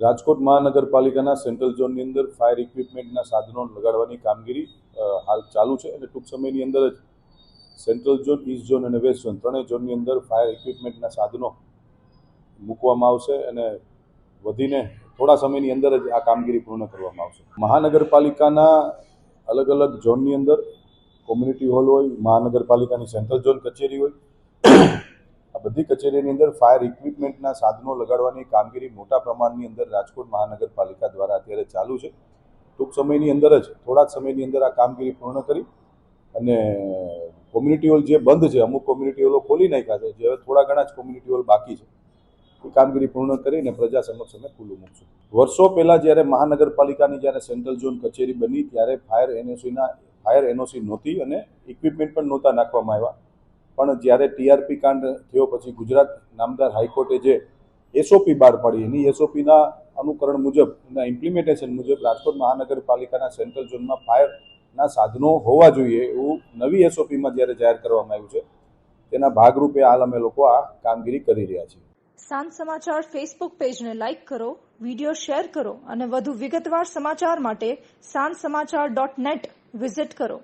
રાજકોટ મહાનગરપાલિકાના સેન્ટ્રલ ઝોનની અંદર ફાયર ઇક્વિપમેન્ટના સાધનો લગાડવાની કામગીરી હાલ ચાલુ છે અને ટૂંક સમયની અંદર જ સેન્ટ્રલ ઝોન, ઈસ્ટ ઝોન અને વેસ્ટ ઝોન ત્રણેય ઝોનની અંદર ફાયર ઇક્વિપમેન્ટના સાધનો મૂકવામાં આવશે અને વધીને થોડા સમયની અંદર જ આ કામગીરી પૂર્ણ કરવામાં આવશે. મહાનગરપાલિકાના અલગ અલગ ઝોનની અંદર કોમ્યુનિટી હોલ હોય, મહાનગરપાલિકાની સેન્ટ્રલ ઝોન કચેરી હોય, આ બધી કચેરીની અંદર ફાયર ઇક્વિપમેન્ટના સાધનો લગાડવાની કામગીરી મોટા પ્રમાણની અંદર રાજકોટ મહાનગરપાલિકા દ્વારા અત્યારે ચાલુ છે. ટૂંક સમયની અંદર જ થોડા જ સમયની અંદર આ કામગીરી પૂર્ણ કરી અને કોમ્યુનિટી હોલ જે બંધ છે, અમુક કોમ્યુનિટી હોલો ખોલી નાખ્યા છે, જે હવે થોડા ઘણા જ કોમ્યુનિટી હોલ બાકી છે, એ કામગીરી પૂર્ણ કરીને પ્રજા સમક્ષ અમે ખુલ્લું મૂકશું. વર્ષો પહેલાં જ્યારે મહાનગરપાલિકાની જ્યારે સેન્ટ્રલ ઝોન કચેરી બની ત્યારે ફાયર એનઓસી નહોતી અને ઇક્વિપમેન્ટ પણ નહોતા નાખવામાં આવ્યા. પણ જ્યારે ટીઆરપી કાંડ થયો પછી ગુજરાત નામદાર હાઈકોર્ટે જે એસઓપી બહાર પાડી, એની એસઓપીના અનુકરણ મુજબ, એના ઇમ્પ્લિમેન્ટેશન મુજબ રાજકોટ મહાનગરપાલિકાના સેન્ટ્રલ ઝોનમાં ફાયરના સાધનો હોવા જોઈએ એવું નવી એસઓપીમાં જ્યારે જાહેર કરવામાં આવ્યું છે, તેના ભાગરૂપે હાલ અમે લોકો આ કામગીરી કરી રહ્યા છીએ. સાંજ સમાચાર ફેસબુક પેજને લાઇક કરો, વિડીયો શેર કરો અને વધુ વિગતવાર સમાચાર માટે sanssamachar.net વિઝિટ કરો.